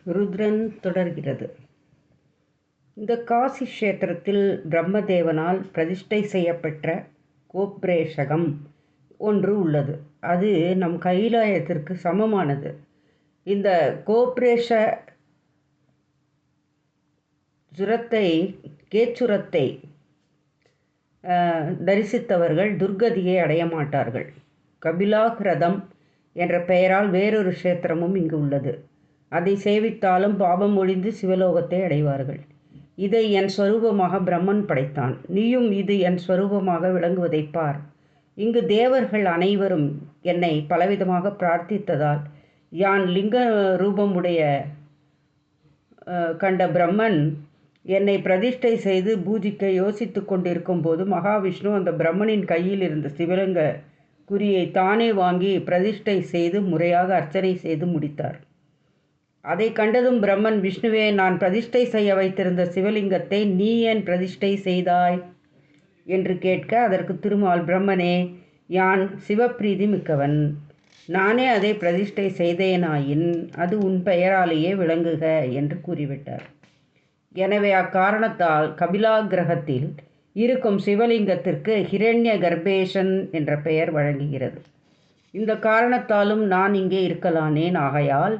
ருத்ரன் தொடர்கிறது. இந்த காசி க்ஷேத்திரத்தில் பிரம்மதேவனால் பிரதிஷ்டை செய்யப்பெற்ற கோப்ரேஷகம் ஒன்று உள்ளது. அது நம் கைலாயத்திற்கு சமமானது. இந்த கோப்ரேஷ கேச்சுரத்தை தரிசித்தவர்கள் துர்கதியை அடைய மாட்டார்கள். கபிலாகிரதம் என்ற பெயரால் வேறொரு க்ஷேத்திரமும் இங்கு உள்ளது. அதை சேவித்தாலும் பாபம் ஒழிந்து சிவலோகத்தை அடைவார்கள். இதை என் ஸ்வரூபமாக பிரம்மன் படைத்தான். நீயும் இது என் ஸ்வரூபமாக விளங்குவதைப் பார். இங்கு தேவர்கள் அனைவரும் என்னை பலவிதமாக பிரார்த்தித்ததால் யான் லிங்க ரூபமுடைய கண்ட பிரம்மன் என்னை பிரதிஷ்டை செய்து பூஜிக்க யோசித்து கொண்டிருக்கும் போது மகாவிஷ்ணு அந்த பிரம்மனின் கையில் இருந்த சிவலிங்க குறியை தானே வாங்கி பிரதிஷ்டை செய்து முறையாக அர்ச்சனை செய்து முடித்தார். அதை கண்டதும் பிரம்மன், விஷ்ணுவே, நான் பிரதிஷ்டை செய்ய வைத்திருந்த சிவலிங்கத்தை நீ ஏன் பிரதிஷ்டை செய்தாய் என்று கேட்க, அதற்கு திருமால், பிரம்மனே, யான் சிவப்பிரீதி மிக்கவன். நானே அதை பிரதிஷ்டை செய்தேனாயின் அது உன் பெயராலேயே விளங்குக என்று கூறிவிட்டார். எனவே அக்காரணத்தால் கபிலாகிரகத்தில் இருக்கும் சிவலிங்கத்திற்கு ஹிரண்ய கர்ப்பேசன் என்ற பெயர் வழங்குகிறது. இந்த காரணத்தாலும் நான் இங்கே இருக்கலானேன். ஆகையால்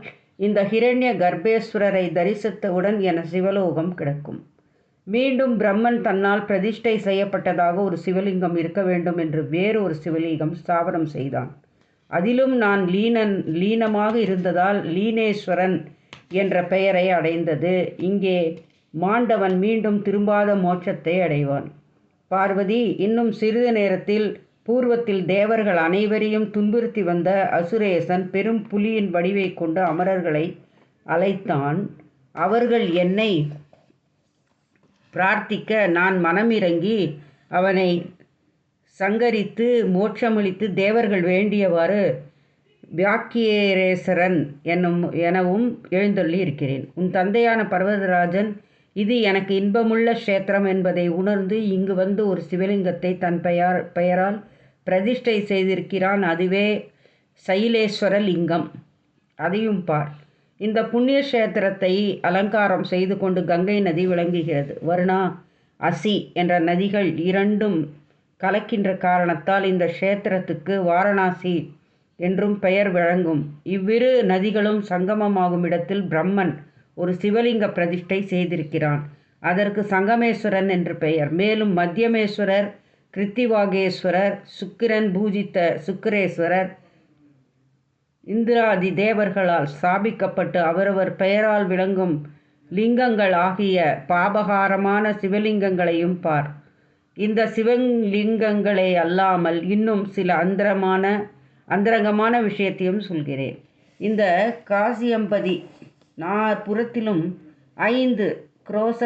இந்த ஹிரண்ய கர்ப்பேஸ்வரரை தரிசித்தவுடன் என சிவலோகம் கிடைக்கும். மீண்டும் பிரம்மன் தன்னால் பிரதிஷ்டை செய்யப்பட்டதாக ஒரு சிவலிங்கம் இருக்க வேண்டும் என்று வேறொரு சிவலிங்கம் ஸ்தாபனம் செய்தான். அதிலும் நான் லீனமாக இருந்ததால் லீனேஸ்வரன் என்ற பெயரை அடைந்தது. இங்கே மாண்டவன் மீண்டும் திரும்பாத மோட்சத்தை அடைவான். பார்வதி, இன்னும் சிறிது நேரத்தில் பூர்வத்தில் தேவர்கள் அனைவரையும் துன்புறுத்தி வந்த அசுரேசன் பெரும் புலியின் வடிவை கொண்டு அமரர்களை அழைத்தான். அவர்கள் என்னை பிரார்த்திக்க நான் மனமிறங்கி அவனை சங்கரித்து மோட்சமளித்து தேவர்கள் வேண்டியவாறு வியாக்கியேரேசரன் எனவும் எழுந்தள்ளி இருக்கிறேன். உன் தந்தையான பர்வதராஜன் இது எனக்கு இன்பமுள்ள க்ஷேத்திரம் என்பதை உணர்ந்து இங்கு வந்து ஒரு சிவலிங்கத்தை தன் பெயரால் பிரதிஷ்டை செய்திருக்கிறான். அதுவே சைலேஸ்வர லிங்கம். அதையும் பார். இந்த புண்ணிய க்ஷேத்திரத்தை அலங்காரம் செய்து கொண்டு கங்கை நதி விளங்குகிறது. வருணா, அசி என்ற நதிகள் இரண்டும் கலக்கின்ற காரணத்தால் இந்த க்ஷேத்திரத்துக்கு வாரணாசி என்றும் பெயர் வழங்கும். இவ்விரு நதிகளும் சங்கமமாகும் இடத்தில் பிரம்மன் ஒரு சிவலிங்க பிரதிஷ்டை செய்திருக்கிறான். அதற்கு சங்கமேஸ்வரன் என்று பெயர். மேலும் மத்தியமேஸ்வரர், கிருத்திவாகேஸ்வரர், சுக்கிரன் பூஜித்த சுக்கிரேஸ்வரர், இந்திராதி தேவர்களால் ஸ்தாபிக்கப்பட்டு அவரவர் பெயரால் விளங்கும் லிங்கங்கள் ஆகிய பாபகாரமான சிவலிங்கங்களையும் பார். இந்த சிவலிங்கங்களே அல்லாமல் இன்னும் சில அந்தரங்கமான விஷயத்தையும் சொல்கிறேன். இந்த காசியம்பதி நாற்புறத்திலும் 5 குரோச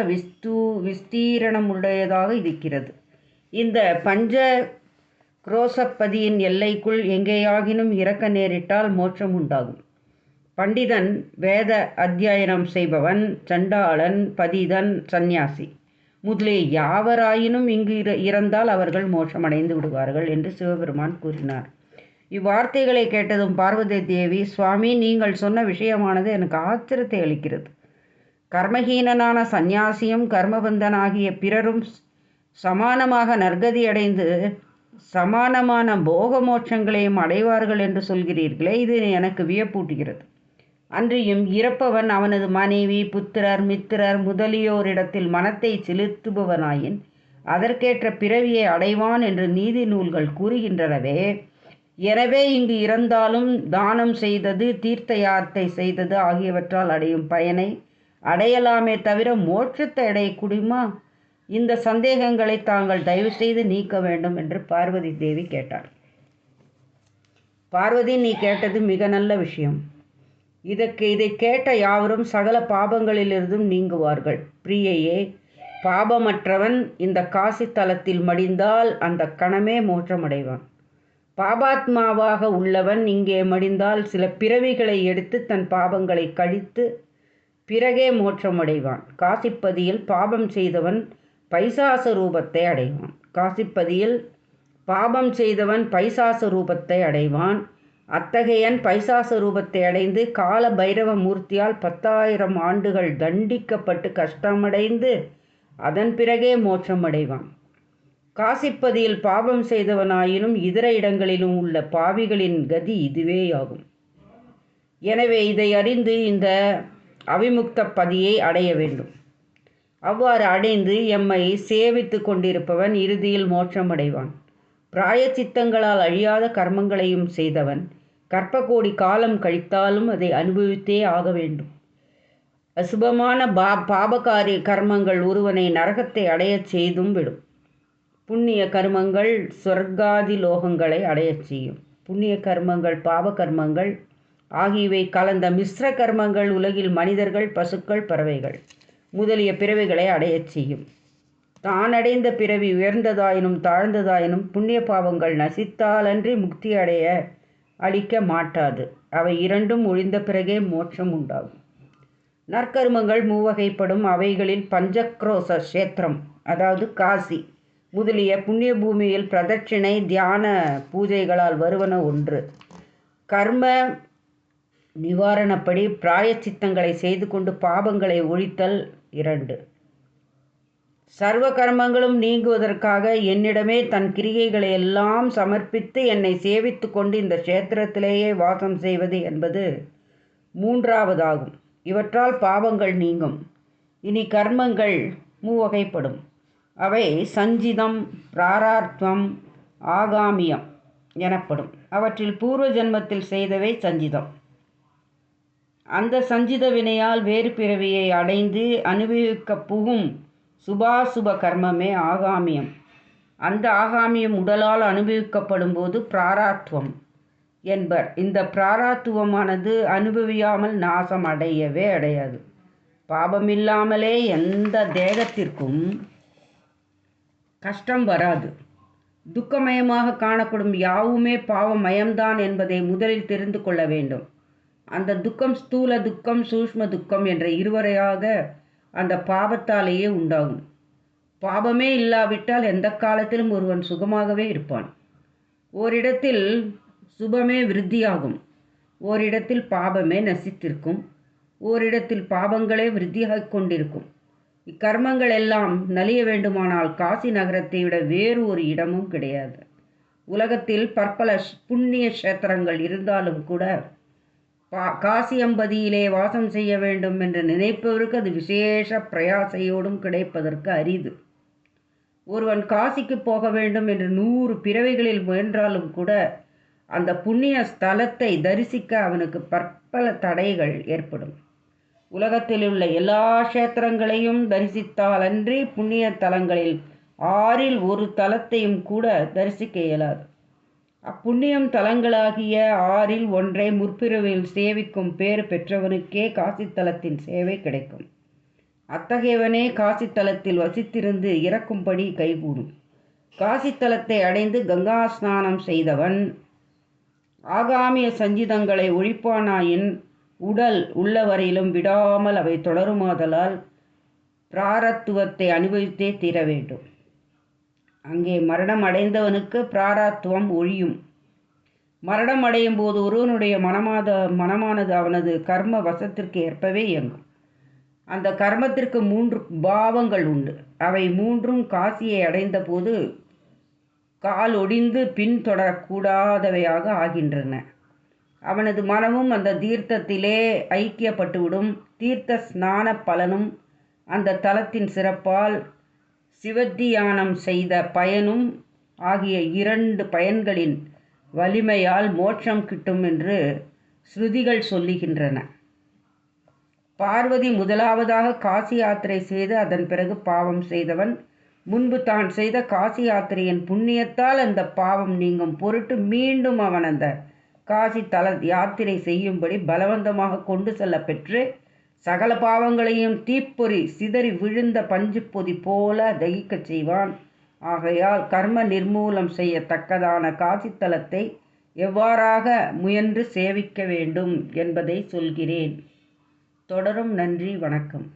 விஸ்தீரணமுடையதாக இருக்கிறது. இந்த பஞ்ச குரோசப்பதியின் எல்லைக்குள் எங்கேயாகினும் இறக்க நேரிட்டால் மோட்சம் உண்டாகும். பண்டிதன், வேத அத்தியனம் செய்பவன், சண்டாளன், பதிதன், சந்நியாசி முதலிய யாவராயினும் இங்கு இறந்தால் அவர்கள் மோட்சமடைந்து விடுவார்கள் என்று சிவபெருமான் கூறினார். இவ்வார்த்தைகளை கேட்டதும் பார்வதி தேவி, சுவாமி, நீங்கள் சொன்ன விஷயமானது எனக்கு ஆச்சரியத்தை அளிக்கிறது. கர்மஹீனனான சந்நியாசியும் கர்மபந்தனாகிய பிறரும் சமானமாக நற்கதி அடைந்து சமானமான போக மோட்சங்களையும் அடைவார்கள் என்று சொல்கிறீர்களே, இது எனக்கு வியப்பூட்டுகிறது. அன்றியும் இறப்பவன் அவனது மனைவி, புத்திரர், மித்திரர் முதலியோரிடத்தில் மனத்தை செலுத்துபவனாயின் அதற்கேற்ற பிறவியை அடைவான் என்று நீதி நூல்கள் கூறுகின்றனவே. எனவே இங்கு இறந்தாலும் தானம் செய்தது, தீர்த்த யாத்திரை செய்தது ஆகியவற்றால் அடையும் பயனை அடையலாமே தவிர மோட்சத்தை அடையக்கூடுமா? இந்த சந்தேகங்களை தாங்கள் தயவு செய்து நீக்க வேண்டும் என்று பார்வதி தேவி கேட்டார். பார்வதி, நீ கேட்டது மிக நல்ல விஷயம். இதை கேட்ட யாவரும் சகல பாபங்களிலிருந்தும் நீங்குவார்கள். பிரியையே, பாபமற்றவன் இந்த காசி தலத்தில் மடிந்தால் அந்த கணமே மோட்சமடைவான். பாபாத்மாவாக உள்ளவன் இங்கே மடிந்தால் சில பிறவிகளை எடுத்து தன் பாபங்களை கழித்து பிறகே மோட்சமடைவான். காசிப்பதியில் பாபம் செய்தவன் பைசாச ரூபத்தை அடைவான். அத்தகையன் பைசாச ரூபத்தை அடைந்து கால பைரவ மூர்த்தியால் 10,000 ஆண்டுகள் தண்டிக்கப்பட்டு கஷ்டமடைந்து அதன் பிறகே மோட்சம் அடைவான். காசிப்பதியில் பாவம் செய்தவனாயினும் இதர இடங்களிலும் உள்ள பாவிகளின் கதி இதுவேயாகும். எனவே இதை அறிந்து இந்த அவிமுக்த பதியை அடைய வேண்டும். அவ்வாறு அடைந்து எம்மை சேவித்து கொண்டிருப்பவன் இறுதியில் மோட்சம் அடைவான். பிராயச்சித்தங்களால் அழியாத கர்மங்களையும் செய்தவன் கற்பகோடி காலம் கழித்தாலும் அதை அனுபவித்தே ஆக வேண்டும். அசுபமான பாபகாரி கர்மங்கள் ஒருவனை நரகத்தை அடையச் செய்தும் விடும். புண்ணிய கர்மங்கள் சொர்க்காதி லோகங்களை அடையச் செய்யும். புண்ணிய கர்மங்கள் பாப கர்மங்கள் ஆகியவை கலந்த மிஸ்ர கர்மங்கள் உலகில் மனிதர்கள், பசுக்கள், பறவைகள் முதலிய பிறவிகளை அடையச் செய்யும். தான் அடைந்த பிறவி உயர்ந்ததாயினும் தாழ்ந்ததாயினும் புண்ணிய பாவங்கள் நசித்தாலன்றி முக்தி அளிக்க மாட்டாது. அவை இரண்டும் ஒழிந்த பிறகே மோட்சம் உண்டாகும். நற்கர்மங்கள் மூவகைப்படும். அவைகளில் பஞ்சக்ரோச கஷேத்திரம், அதாவது காசி முதலிய புண்ணிய பூமியில் பிரதட்சிணை தியான பூஜைகளால் வருவன ஒன்று. கர்ம நிவாரணப்படி பிராயச்சித்தங்களை செய்து கொண்டு பாபங்களை ஒழித்தல் 2. சர்வ கர்மங்களும் நீங்குவதற்காக என்னிடமே தன் கிரிகைகளை எல்லாம் சமர்ப்பித்து என்னை சேவித்து கொண்டு இந்த கஷேத்திரத்திலேயே வாசம் செய்வது என்பது 3ஆவதாகும். இவற்றால் பாவங்கள் நீங்கும். இனி கர்மங்கள் மூவகைப்படும். அவை சஞ்சிதம், பிராரார்த்தம், ஆகாமியம் எனப்படும். அவற்றில் பூர்வ ஜென்மத்தில் செய்தவை சஞ்சிதம். அந்த சஞ்சித வினையால் வேறு பிறவியை அடைந்து அனுபவிக்க புகும் சுபாசுப கர்மமே ஆகாமியம். அந்த ஆகாமியம் உடலால் அனுபவிக்கப்படும் போது பிராராத்துவம் என்பர். இந்த பிராராத்துவமானது அனுபவியாமல் நாசம் அடையவே அடையாது. பாபமில்லாமலே எந்த தேகத்திற்கும் கஷ்டம் வராது. துக்கமயமாக காணப்படும் யாவுமே பாவமயம்தான் என்பதை முதலில் தெரிந்து கொள்ள வேண்டும். அந்த துக்கம் ஸ்தூல துக்கம், சூஷ்ம துக்கம் என்ற இருவரையாக அந்த பாவத்தாலேயே உண்டாகும். பாபமே இல்லாவிட்டால் எந்த காலத்திலும் ஒருவன் சுகமாகவே இருப்பான். ஓரிடத்தில் சுபமே விருத்தியாகும், ஓரிடத்தில் பாபமே நசித்திருக்கும், ஓரிடத்தில் பாபங்களே விருத்தியாகிக் கொண்டிருக்கும். இக்கர்மங்கள் எல்லாம் நலிய வேண்டுமானால் காசி நகரத்தை விட வேறு ஒரு இடமும் கிடையாது. உலகத்தில் பற்பல புண்ணிய கஷேத்திரங்கள் இருந்தாலும் கூட காசியம்பதியிலே வாசம் செய்ய வேண்டும் என்று நினைப்பவருக்கு அது விசேஷ பிரயாசையோடும் கிடைப்பதற்கு அரிது. ஒருவன் காசிக்கு போக வேண்டும் என்று 100 பிறவைகளில் முயன்றாலும் கூட அந்த புண்ணிய ஸ்தலத்தை தரிசிக்க அவனுக்கு பற்பல தடைகள் ஏற்படும். உலகத்தில் உள்ள எல்லா கஷேத்திரங்களையும் தரிசித்தாலன்றி புண்ணிய தலங்களில் 6இல் ஒரு தலத்தையும் கூட தரிசிக்க இயலாது. அப்புண்ணியம் தலங்களாகிய 6இல் ஒன்றை முற்பிறவியில் சேவிக்கும் பேறு பெற்றவனுக்கே காசித்தலத்தின் சேவை கிடைக்கும். அத்தகையவனே காசித்தலத்தில் வசித்திருந்து இறக்கும்படி கைகூடும். காசித்தலத்தை அடைந்து கங்கா ஸ்நானம் செய்தவன் ஆகாமிய சஞ்சிதங்களை ஒழிப்பானாயின் உடல் உள்ளவரையிலும் விடாமல் அவை தொடருமாதலால் பிராரத்துவத்தை அனுபவித்தே தீர வேண்டும். அங்கே மரணம் அடைந்தவனுக்கு பிராரத்துவம் ஒழியும். மரணம் அடையும் போது ஒருவனுடைய மனமானது அவனது கர்ம வசத்திற்கு ஏற்பவே இயங்கும். அந்த கர்மத்திற்கு 3 பாவங்கள் உண்டு. அவை 3ம் காசியை அடைந்த போது கால் ஒடிந்து பின் தொடரக்கூடாதவையாக ஆகின்றன. அவனது மனமும் அந்த தீர்த்தத்திலே ஐக்கியப்பட்டுவிடும். தீர்த்த ஸ்நான பலனும் அந்த தலத்தின் சிறப்பால் சிவத்தியானம் செய்த பயனும் ஆகிய 2 பயன்களின் வலிமையால் மோட்சம் கிட்டும் என்று ஸ்ருதிகள் சொல்லுகின்றன. பார்வதி முதலாவதாக காசி யாத்திரை செய்து அதன் பிறகு பாவம் செய்தவன் முன்பு தான் செய்த காசி யாத்திரையின் புண்ணியத்தால் அந்த பாவம் நீங்கும் பொருட்டு மீண்டும் அவன் அந்த காசி தல யாத்திரை செய்யும்படி பலவந்தமாக கொண்டு செல்ல பெற்று சகல பாவங்களையும் தீப்பொறி சிதறி விழுந்த பஞ்சு பொதி போல தகிக்கச் செய்வான். ஆகையால் கர்ம நிர்மூலம் செய்யத்தக்கதான காசித்தலத்தை எவ்வாறாக முயன்று சேவிக்க வேண்டும் என்பதை சொல்கிறேன். தொடரும். நன்றி, வணக்கம்.